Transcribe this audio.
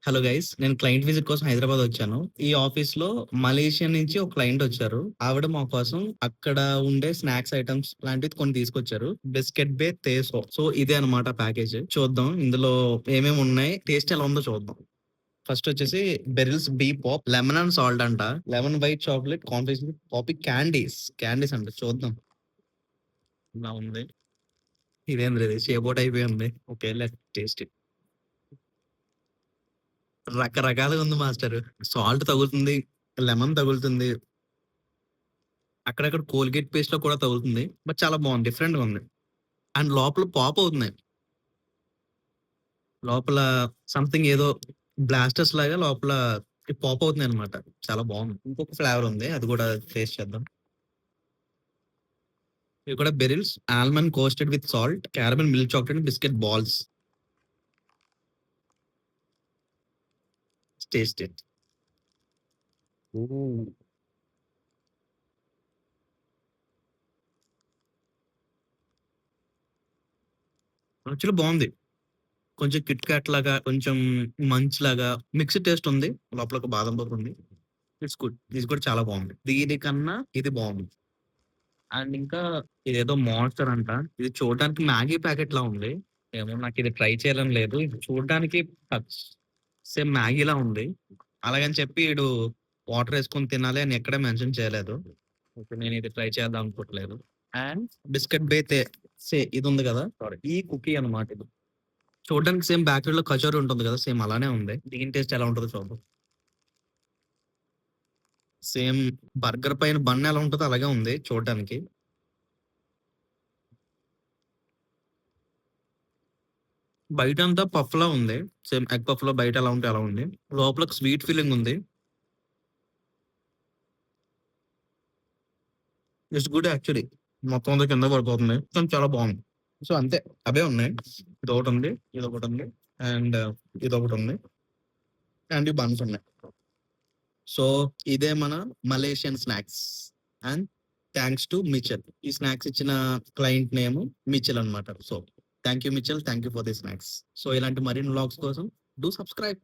Hello guys. నేను client visit కోసం హైదరాబాద్ వచ్చాను. ఈ ఆఫీస్‌లో మలేషియా నుంచి ఒక క్లయింట్ వచ్చారు. ఆవిడ మా కోసం అక్కడ ఉండే స్నాక్స్ ఐటెమ్స్ లాంటివి కొన్ని తీసుకొచ్చారు. బిస్కెట్ బే తేసో. సో, ఇదే అనమాట ప్యాకేజ్. చూద్దాం ఇందులో ఏమేమి ఉన్నాయి, టేస్ట్ ఎలా ఉందో చూద్దాం. ఫస్ట్ వచ్చేసి Beryl's B pop, lemon and salt అంట. Lemon white chocolate, confection poppy candies. Candies అంట చూద్దాం. ఇలా ఉంది. ఇదేందిరా ఇది షేప్ అయిపోయి ఉంది. ఓకే. Let's taste it. రకరకాలుగా ఉంది మాస్టరు. సాల్ట్ తగులుతుంది. లెమన్ తగులుతుంది. అక్కడక్కడ కోల్‌గేట్ పేస్ట్‌లో కూడా తగులుతుంది. బట్ చాలా బావుంది. డిఫరెంట్‌గా ఉంది. అండ్ లోపల పాప్ అవుతున్నాయి. లోపల సంథింగ్ ఏదో బ్లాస్టర్స్ లాగా లోపల పాప్ అవుతున్నాయన్నమాట. చాలా బావుంది. ఇంకొక ఫ్లేవర్ ఉంది. అది కూడా టేస్ట్ చేద్దాం. ఇవి కూడా Beryl's, almond coated with salt, caramel milk chocolate biscuit balls. Taste it. Oh! Actually బావుంది. కొంచెం కిట్ క్యాట్ లాగా, కొంచెం మంచ్ లాగా మిక్స్డ్ టేస్ట్ ఉంది. లోపల ఒక బాదం పప్పు ఉంది. It's good. ఇది కూడా చాలా బావుంది. దీనికన్నా ఇది బావుంది. అండ్ ఇంకా ఇదేదో మాన్స్టర్ అంట. ఇది చూడడానికి మ్యాగీ ప్యాకెట్‌లా ఉంది. ఏమో నాకిది ట్రై చేయాలని లేదు. ఇది చూడడానికి టచ్ సేమ్ మ్యాగీలా ఉంది. అలాగని చెప్పి ఈడు వాటరేసుకొని తినాలి అని ఎక్కడ మెన్షన్ చేయలేదు. ఓకే. నేనిది ట్రై చేద్దాం అనుకోవట్లేదు. అండ్ బిస్కెట్ బేతే ఇదుంది గదా! సారీ. ఈ కుకీ అన్నమాట ఇది. చూడడానికి సేమ్ బేకరీలో కచోరీ ఉంటుంది గదా! సేమ్ అలానే ఉంది. దీని టేస్ట్ ఎలా ఉంటదో చూద్దాం. సేమ్ బర్గర్ పైన బన్ ఎలా ఉంటదో అలాగే ఉంది చూడడానికి. బయటంతా పఫ్‌లా ఉంది. సేమ్ ఎగ్ పఫ్‌లో బయట ఎలా ఉంటే అలా ఉంది. లోపల ఒక స్వీట్ ఫీలింగ్ ఉంది. It's good actually. మొత్తం అంతా కింద పడిపోతుంది. కానీ చాలా బావుంది. సో, అంతే. అవే ఉన్నాయి. ఇదొకటుంది. ఇదొకటుంది. అండ్ ఇదొకటుంది. అండ్ ఈ బన్స్ ఉన్నాయి. సో, ఇదే మన Malaysian snacks. And thanks to Mitchell. ఈ స్నాక్స్ ఇచ్చిన క్లయింట్ నేమ్ మిచెల్ అన్నమాట. So, thank you Mitchell. Thank you for the snacks. So, ఇలాంటి మరిన్ని వ్లాగ్స్ కోసం డూ సబ్స్క్రైబ్.